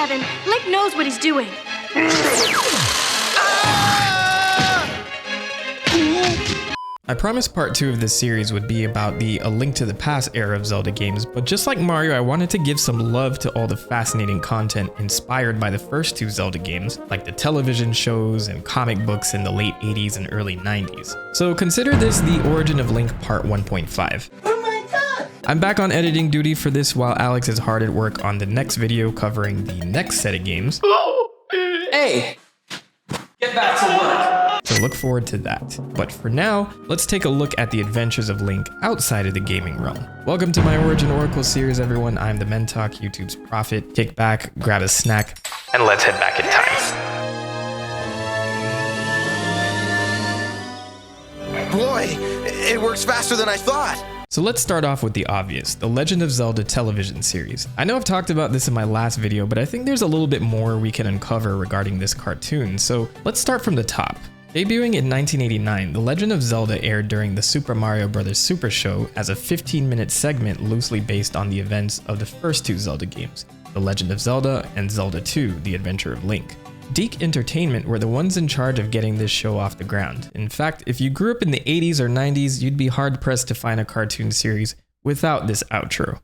Kevin. Link knows what he's doing. I promised part 2 of this series would be about the A Link to the Past era of Zelda games, but just like Mario, I wanted to give some love to all the fascinating content inspired by the first 2 Zelda games, like the television shows and comic books in the late 80s and early 90s. So consider this the Origin of Link Part 1.5. Oh my god! I'm back on editing duty for this while Alex is hard at work on the next video covering the next set of games. Hey! Get back to work! So look forward to that. But for now, let's take a look at the adventures of Link outside of the gaming realm. Welcome to my Origin Oracle series, everyone. I'm TheMentok, YouTube's prophet. Kick back, grab a snack, and let's head back in time. Boy, it works faster than I thought. So let's start off with the obvious, the Legend of Zelda television series. I know I've talked about this in my last video, but I think there's a little bit more we can uncover regarding this cartoon, so let's start from the top. Debuting in 1989, The Legend of Zelda aired during the Super Mario Bros. Super Show as a 15-minute segment loosely based on the events of the first 2 Zelda games, The Legend of Zelda and Zelda 2: The Adventure of Link. Deke Entertainment were the ones in charge of getting this show off the ground. In fact, if you grew up in the 80s or 90s, you'd be hard-pressed to find a cartoon series without this outro.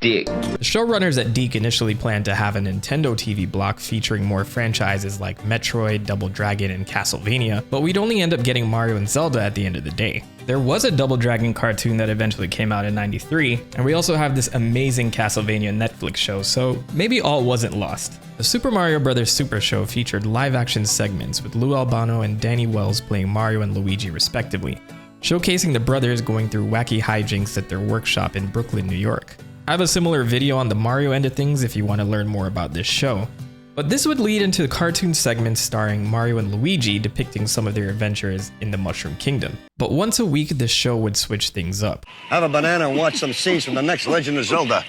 Dick. The showrunners at Deke initially planned to have a Nintendo TV block featuring more franchises like Metroid, Double Dragon, and Castlevania, but we'd only end up getting Mario and Zelda at the end of the day. There was a Double Dragon cartoon that eventually came out in '93, and we also have this amazing Castlevania Netflix show, so maybe all wasn't lost. The Super Mario Bros. Super Show featured live-action segments with Lou Albano and Danny Wells playing Mario and Luigi respectively, showcasing the brothers going through wacky hijinks at their workshop in Brooklyn, New York. I have a similar video on the Mario end of things if you want to learn more about this show. But this would lead into cartoon segments starring Mario and Luigi depicting some of their adventures in the Mushroom Kingdom. But once a week, the show would switch things up. Have a banana and watch some scenes from the next Legend of Zelda.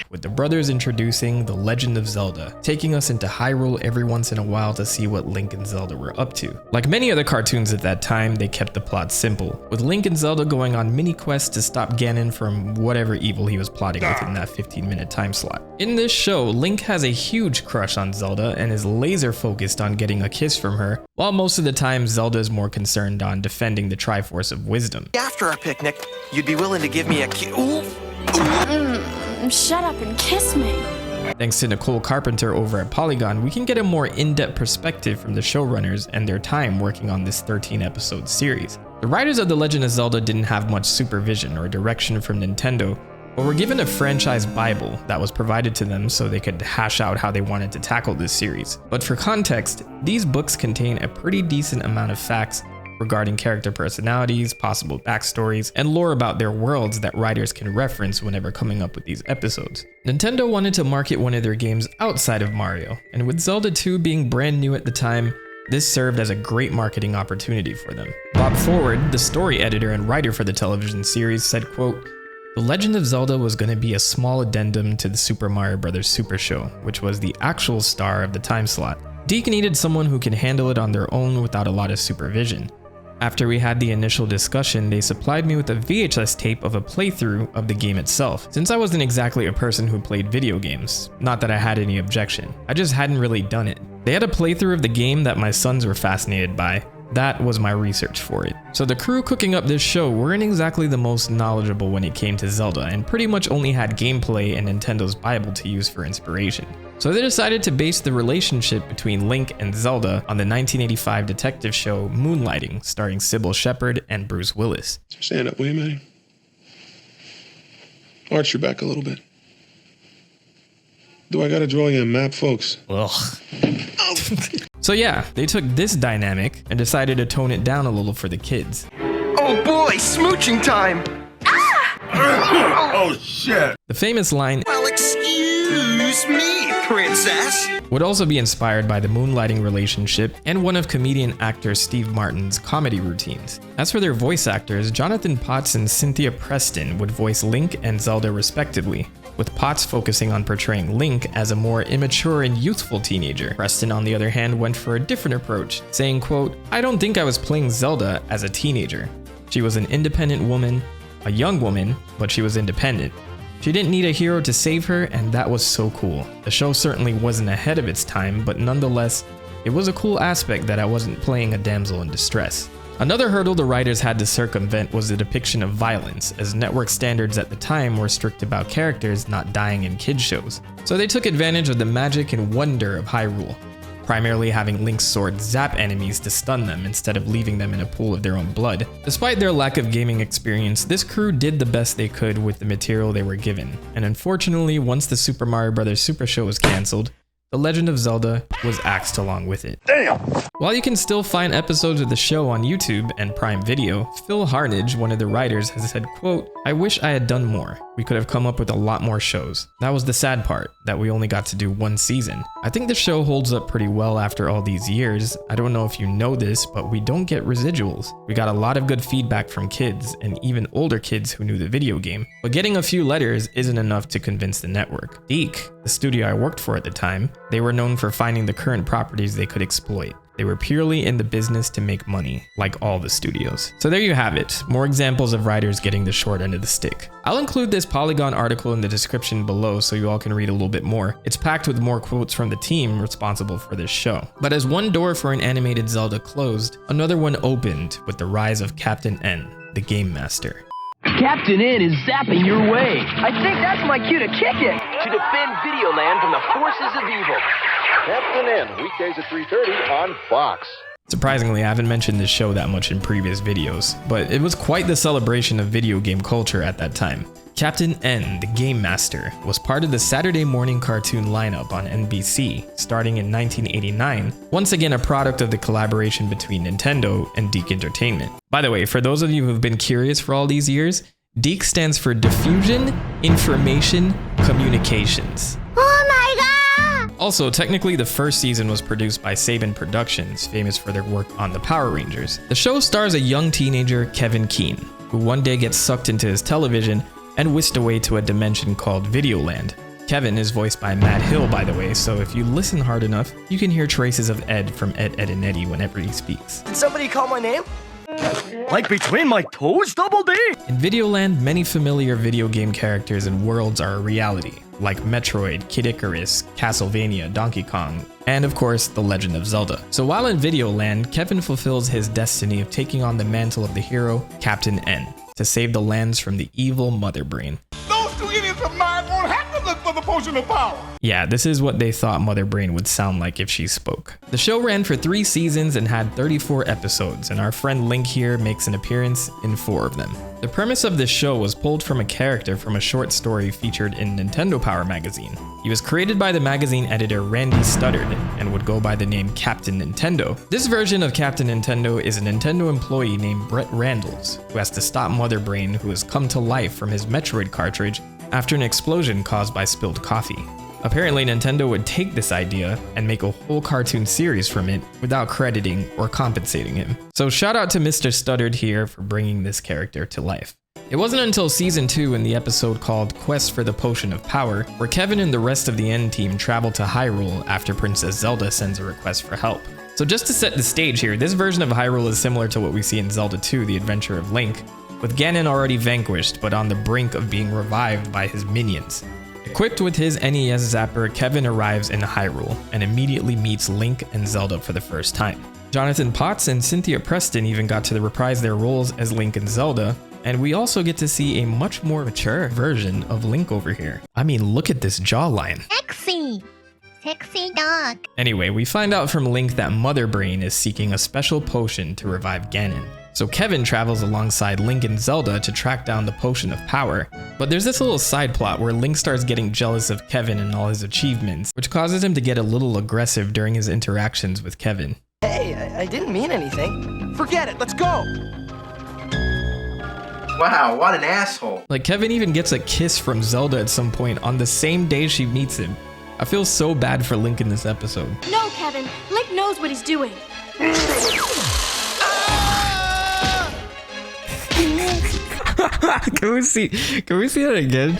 With the brothers introducing The Legend of Zelda, taking us into Hyrule every once in a while to see what Link and Zelda were up to. Like many other cartoons at that time, they kept the plot simple, with Link and Zelda going on mini quests to stop Ganon from whatever evil he was plotting within that 15-minute time slot. In this show, Link has a huge crush on Zelda and is laser focused on getting a kiss from her, while most of the time Zelda is more concerned on defending the Triforce of Wisdom. After our picnic, you'd be willing to give me a Shut up and kiss me. Thanks to Nicole Carpenter over at Polygon, we can get a more in-depth perspective from the showrunners and their time working on this 13-episode series. The writers of The Legend of Zelda didn't have much supervision or direction from Nintendo, but were given a franchise Bible that was provided to them so they could hash out how they wanted to tackle this series. But for context, these books contain a pretty decent amount of facts regarding character personalities, possible backstories, and lore about their worlds that writers can reference whenever coming up with these episodes. Nintendo wanted to market one of their games outside of Mario, and with Zelda 2 being brand new at the time, this served as a great marketing opportunity for them. Bob Forward, the story editor and writer for the television series, said, quote, "The Legend of Zelda was going to be a small addendum to the Super Mario Bros. Super Show, which was the actual star of the time slot. Deke needed someone who can handle it on their own without a lot of supervision. After we had the initial discussion, they supplied me with a VHS tape of a playthrough of the game itself, since I wasn't exactly a person who played video games. Not that I had any objection, I just hadn't really done it. They had a playthrough of the game that my sons were fascinated by. That was my research for it." So the crew cooking up this show weren't exactly the most knowledgeable when it came to Zelda, and pretty much only had gameplay and Nintendo's Bible to use for inspiration. So they decided to base the relationship between Link and Zelda on the 1985 detective show Moonlighting, starring Sybil Shepherd and Bruce Willis. Stand up, will you, Manny? Arch your back a little bit. Do I gotta draw you a map, folks? Ugh. So yeah, they took this dynamic and decided to tone it down a little for the kids. Oh boy, smooching time! Oh shit! The famous line, Well, excuse me, princess. would also be inspired by the moonlighting relationship and one of comedian actor Steve Martin's comedy routines. As for their voice actors, Jonathan Potts and Cynthia Preston would voice Link and Zelda respectively, with Potts focusing on portraying Link as a more immature and youthful teenager. Preston, on the other hand, went for a different approach, saying, quote, "I don't think I was playing Zelda as a teenager. She was an independent woman, a young woman, but she was independent. She didn't need a hero to save her, and that was so cool. The show certainly wasn't ahead of its time, but nonetheless, it was a cool aspect that I wasn't playing a damsel in distress. Another hurdle the writers had to circumvent was the depiction of violence, as network standards at the time were strict about characters not dying in kids shows. So they took advantage of the magic and wonder of Hyrule, primarily having Link's sword zap enemies to stun them instead of leaving them in a pool of their own blood. Despite their lack of gaming experience, this crew did the best they could with the material they were given, and unfortunately, once the Super Mario Bros. Super Show was cancelled, The Legend of Zelda was axed along with it. Damn! While you can still find episodes of the show on YouTube and Prime Video, Phil Harnage, one of the writers, has said, quote, "I wish I had done more. We could have come up with a lot more shows. That was the sad part, that we only got to do one season. I think the show holds up pretty well after all these years. I don't know if you know this, but we don't get residuals. We got a lot of good feedback from kids, and even older kids who knew the video game. But getting a few letters isn't enough to convince the network. Deke, the studio I worked for at the time, they were known for finding the current properties they could exploit. They were purely in the business to make money, like all the studios." So there you have it, more examples of writers getting the short end of the stick. I'll include this Polygon article in the description below so you all can read a little bit more. It's packed with more quotes from the team responsible for this show. But as one door for an animated Zelda closed, another one opened with the rise of Captain N, the Game Master. Captain N is zapping your way. I think that's my cue to kick it. To defend Videoland from the forces of evil. Captain N, weekdays at 3:30 on Fox. Surprisingly, I haven't mentioned this show that much in previous videos, but it was quite the celebration of video game culture at that time. Captain N, the Game Master, was part of the Saturday morning cartoon lineup on NBC, starting in 1989, once again a product of the collaboration between Nintendo and Deke Entertainment. By the way, for those of you who've been curious for all these years, Deke stands for Diffusion, Information, Communications. Also, technically the first season was produced by Saban Productions, famous for their work on the Power Rangers. The show stars a young teenager, Kevin Keane, who one day gets sucked into his television and whisked away to a dimension called Videoland. Kevin is voiced by Matt Hill, by the way, so if you listen hard enough, you can hear traces of Ed from Ed, Edd and Eddy whenever he speaks. Did somebody call my name? Like between my toes, Double D? In Videoland, many familiar video game characters and worlds are a reality, like Metroid, Kid Icarus, Castlevania, Donkey Kong, and of course, The Legend of Zelda. So while in Videoland, Kevin fulfills his destiny of taking on the mantle of the hero, Captain N, to save the lands from the evil Mother Brain. Those two idiots of mine won't have to look for the potion of power. Yeah, this is what they thought Mother Brain would sound like if she spoke. The show ran for 3 seasons and had 34 episodes, and our friend Link here makes an appearance in 4 of them. The premise of this show was pulled from a character from a short story featured in Nintendo Power magazine. He was created by the magazine editor Randy Studdard and would go by the name Captain Nintendo. This version of Captain Nintendo is a Nintendo employee named Brett Randalls, who has to stop Mother Brain, who has come to life from his Metroid cartridge after an explosion caused by spilled coffee. Apparently, Nintendo would take this idea and make a whole cartoon series from it without crediting or compensating him. So shout out to Mr. Studdard here for bringing this character to life. It wasn't until season 2 in the episode called Quest for the Potion of Power, where Kevin and the rest of the N team travel to Hyrule after Princess Zelda sends a request for help. So just to set the stage here, this version of Hyrule is similar to what we see in Zelda 2, The Adventure of Link, with Ganon already vanquished but on the brink of being revived by his minions. Equipped with his NES Zapper, Kevin arrives in Hyrule and immediately meets Link and Zelda for the first time. Jonathan Potts and Cynthia Preston even got to reprise their roles as Link and Zelda, and we also get to see a much more mature version of Link over here. I mean, look at this jawline. Sexy! Sexy dog. Anyway, we find out from Link that Mother Brain is seeking a special potion to revive Ganon. So Kevin travels alongside Link and Zelda to track down the Potion of Power. But there's this little side plot where Link starts getting jealous of Kevin and all his achievements, which causes him to get a little aggressive during his interactions with Kevin. Hey, I didn't mean anything. Forget it, let's go! Wow, what an asshole. Like, Kevin even gets a kiss from Zelda at some point on the same day she meets him. I feel so bad for Link in this episode. No, Kevin. Link knows what he's doing. Can we see that again?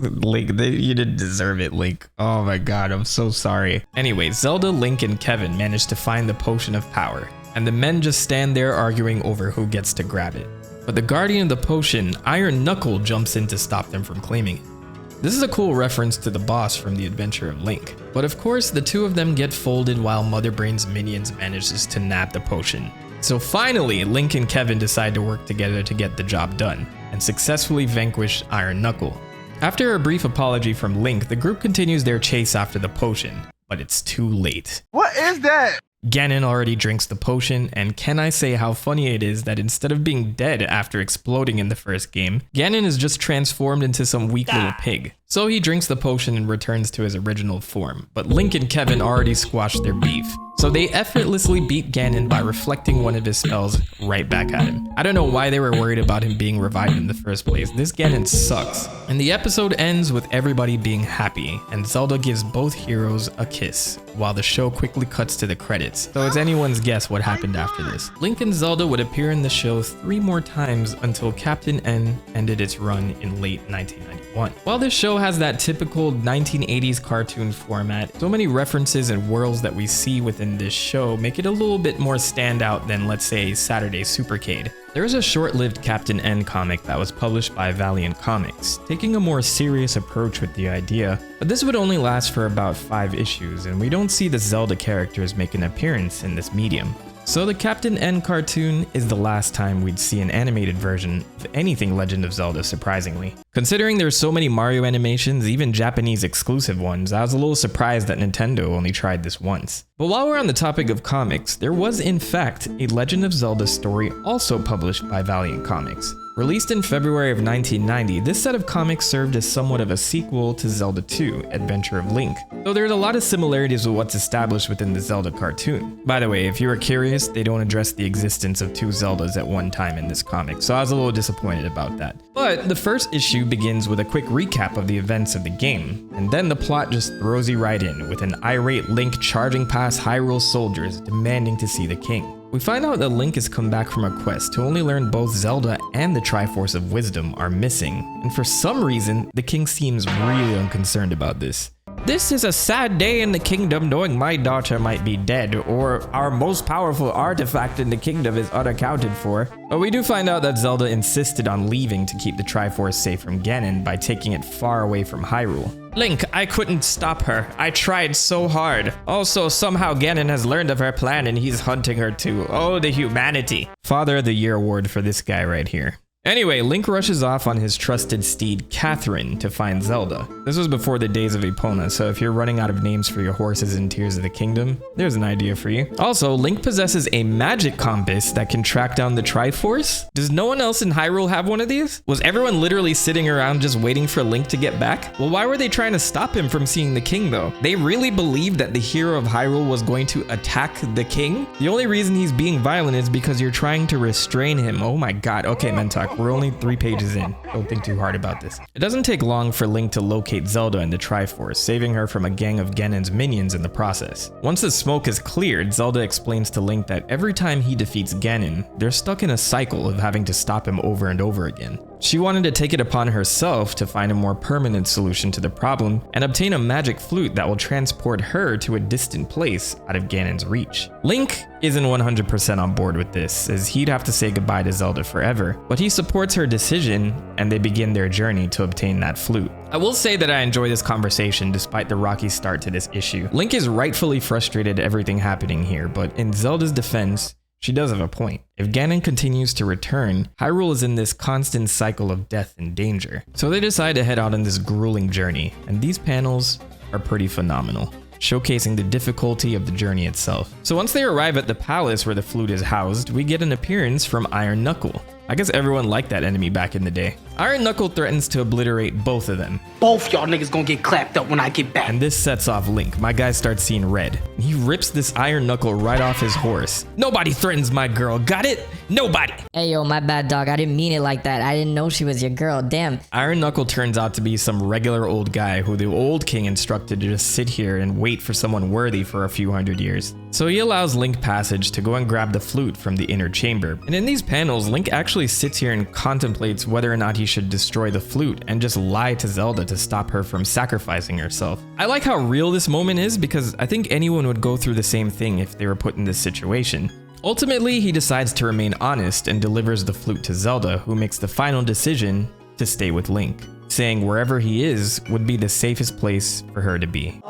Link, you didn't deserve it, Link. Oh my god, I'm so sorry. Anyway, Zelda, Link, and Kevin managed to find the Potion of Power, and the men just stand there arguing over who gets to grab it. But the guardian of the potion, Iron Knuckle, jumps in to stop them from claiming it. This is a cool reference to the boss from The Adventure of Link. But of course, the two of them get folded while Mother Brain's minions manages to nab the potion. So finally, Link and Kevin decide to work together to get the job done, and successfully vanquish Iron Knuckle. After a brief apology from Link, the group continues their chase after the potion, but it's too late. What is that? Ganon already drinks the potion, and can I say how funny it is that instead of being dead after exploding in the first game, Ganon is just transformed into some weak little pig. So he drinks the potion and returns to his original form, but Link and Kevin already squashed their beef. So they effortlessly beat Ganon by reflecting one of his spells right back at him. I don't know why they were worried about him being revived in the first place. This Ganon sucks. And the episode ends with everybody being happy, and Zelda gives both heroes a kiss, while the show quickly cuts to the credits. So it's anyone's guess what happened after this. Link and Zelda would appear in the show 3 more times until Captain N ended its run in late 1991. While this show has that typical 1980s cartoon format, so many references and worlds that we see within this show make it a little bit more standout than, let's say, Saturday Supercade. There is a short-lived Captain N comic that was published by Valiant Comics, taking a more serious approach with the idea, but this would only last for about 5 issues, and we don't see the Zelda characters make an appearance in this medium. So the Captain N cartoon is the last time we'd see an animated version of anything Legend of Zelda, surprisingly. Considering there's so many Mario animations, even Japanese exclusive ones, I was a little surprised that Nintendo only tried this once. But while we're on the topic of comics, there was in fact a Legend of Zelda story also published by Valiant Comics. Released in February of 1990, this set of comics served as somewhat of a sequel to Zelda 2, Adventure of Link, though there's a lot of similarities with what's established within the Zelda cartoon. By the way, if you were curious, they don't address the existence of 2 Zeldas at one time in this comic, so I was a little disappointed about that. But the first issue begins with a quick recap of the events of the game, and then the plot just throws you right in, with an irate Link charging past Hyrule soldiers demanding to see the king. We find out that Link has come back from a quest to only learn both Zelda and the Triforce of Wisdom are missing, and for some reason, the king seems really unconcerned about this. This is a sad day in the kingdom knowing my daughter might be dead, or our most powerful artifact in the kingdom is unaccounted for. But we do find out that Zelda insisted on leaving to keep the Triforce safe from Ganon by taking it far away from Hyrule. Link, I couldn't stop her. I tried so hard. Also, somehow Ganon has learned of her plan and he's hunting her too. Oh, the humanity. Father of the Year award for this guy right here. Anyway, Link rushes off on his trusted steed, Catherine, to find Zelda. This was before the days of Epona, so if you're running out of names for your horses in Tears of the Kingdom, there's an idea for you. Also, Link possesses a magic compass that can track down the Triforce. Does no one else in Hyrule have one of these? Was everyone literally sitting around just waiting for Link to get back? Well, why were they trying to stop him from seeing the king though? They really believed that the hero of Hyrule was going to attack the king? The only reason he's being violent is because you're trying to restrain him. Oh my god. Okay, Mentok. We're only 3 pages in. Don't think too hard about this. It doesn't take long for Link to locate Zelda and the Triforce, saving her from a gang of Ganon's minions in the process. Once the smoke is cleared, Zelda explains to Link that every time he defeats Ganon, they're stuck in a cycle of having to stop him over and over again. She wanted to take it upon herself to find a more permanent solution to the problem and obtain a magic flute that will transport her to a distant place out of Ganon's reach. Link isn't 100% on board with this, as he'd have to say goodbye to Zelda forever, but he supports her decision and they begin their journey to obtain that flute. I will say that I enjoy this conversation despite the rocky start to this issue. Link is rightfully frustrated at everything happening here, but in Zelda's defense, she does have a point. If Ganon continues to return, Hyrule is in this constant cycle of death and danger. So they decide to head out on this grueling journey, and these panels are pretty phenomenal, showcasing the difficulty of the journey itself. So once they arrive at the palace where the flute is housed, we get an appearance from Iron Knuckle. I guess everyone liked that enemy back in the day. Iron Knuckle threatens to obliterate both of them. Both y'all niggas gonna get clapped up when I get back. And this sets off Link. My guy starts seeing red. He rips this Iron Knuckle right off his horse. Nobody threatens my girl, got it? Nobody! Hey yo, my bad dog, I didn't mean it like that. I didn't know she was your girl, damn. Iron Knuckle turns out to be some regular old guy who the old king instructed to just sit here and wait for someone worthy for a few hundred years. So he allows Link passage to go and grab the flute from the inner chamber. And in these panels, Link actually sits here and contemplates whether or not he should destroy the flute and just lie to Zelda to stop her from sacrificing herself. I like how real this moment is because I think anyone would go through the same thing if they were put in this situation. Ultimately, he decides to remain honest and delivers the flute to Zelda, who makes the final decision to stay with Link, saying wherever he is would be the safest place for her to be.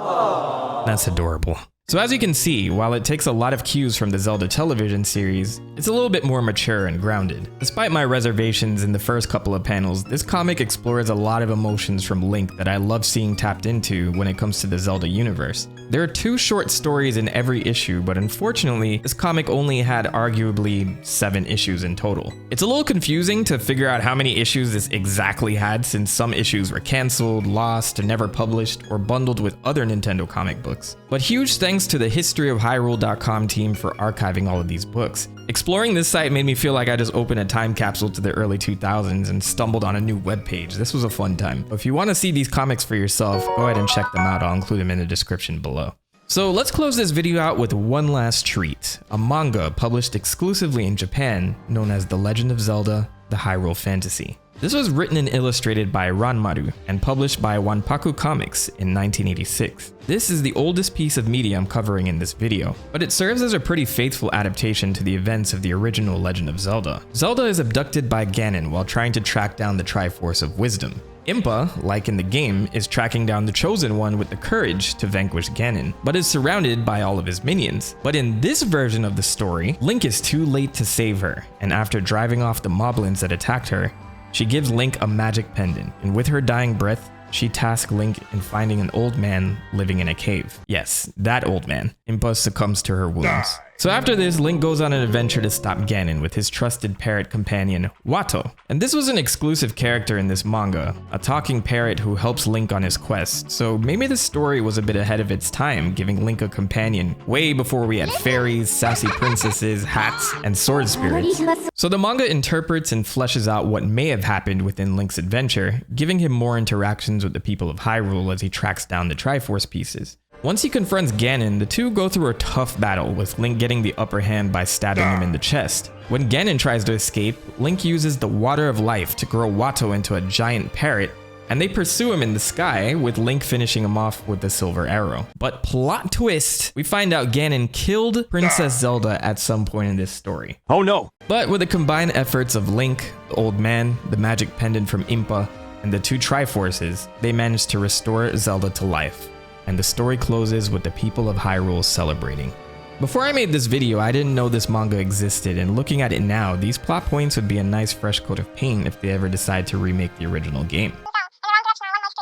That's adorable. So as you can see, while it takes a lot of cues from the Zelda television series, it's a little bit more mature and grounded. Despite my reservations in the first couple of panels, this comic explores a lot of emotions from Link that I love seeing tapped into when it comes to the Zelda universe. There are 2 short stories in every issue, but unfortunately, this comic only had arguably 7 issues in total. It's a little confusing to figure out how many issues this exactly had, since some issues were cancelled, lost, never published, or bundled with other Nintendo comic books. But huge thanks to the historyofhyrule.com team for archiving all of these books. Exploring this site made me feel like I just opened a time capsule to the early 2000s and stumbled on a new webpage. This was a fun time. But if you want to see these comics for yourself, go ahead and check them out. I'll include them in the description below. So let's close this video out with one last treat, a manga published exclusively in Japan known as The Legend of Zelda, The Hyrule Fantasy. This was written and illustrated by Ranmaru and published by Wanpaku Comics in 1986. This is the oldest piece of media I'm covering in this video, but it serves as a pretty faithful adaptation to the events of the original Legend of Zelda. Zelda is abducted by Ganon while trying to track down the Triforce of Wisdom. Impa, like in the game, is tracking down the Chosen One with the courage to vanquish Ganon, but is surrounded by all of his minions. But in this version of the story, Link is too late to save her, and after driving off the moblins that attacked her, she gives Link a magic pendant, and with her dying breath, she tasks Link in finding an old man living in a cave. Yes, that old man. Impa succumbs to her wounds. So after this, Link goes on an adventure to stop Ganon with his trusted parrot companion, Watto. And this was an exclusive character in this manga, a talking parrot who helps Link on his quest. So maybe the story was a bit ahead of its time, giving Link a companion way before we had fairies, sassy princesses, hats, and sword spirits. So the manga interprets and fleshes out what may have happened within Link's adventure, giving him more interactions with the people of Hyrule as he tracks down the Triforce pieces. Once he confronts Ganon, the two go through a tough battle, with Link getting the upper hand by stabbing him in the chest. When Ganon tries to escape, Link uses the Water of Life to grow Watto into a giant parrot, and they pursue him in the sky, with Link finishing him off with the silver arrow. But plot twist, we find out Ganon killed Princess Zelda at some point in this story. Oh no! But with the combined efforts of Link, the old man, the magic pendant from Impa, and the 2 Triforces, they managed to restore Zelda to life. And the story closes with the people of Hyrule celebrating. Before I made this video, I didn't know this manga existed, and looking at it now, these plot points would be a nice fresh coat of paint if they ever decide to remake the original game.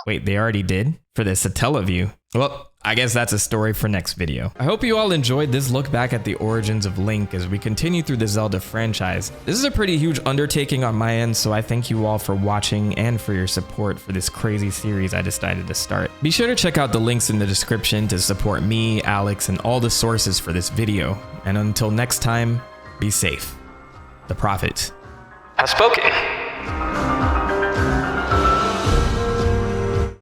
Wait, they already did? For the Satellaview? Well, I guess that's a story for next video. I hope you all enjoyed this look back at the origins of Link as we continue through the Zelda franchise. This is a pretty huge undertaking on my end, so I thank you all for watching and for your support for this crazy series I decided to start. Be sure to check out the links in the description to support me, Alex, and all the sources for this video. And until next time, be safe. The Prophet has spoken.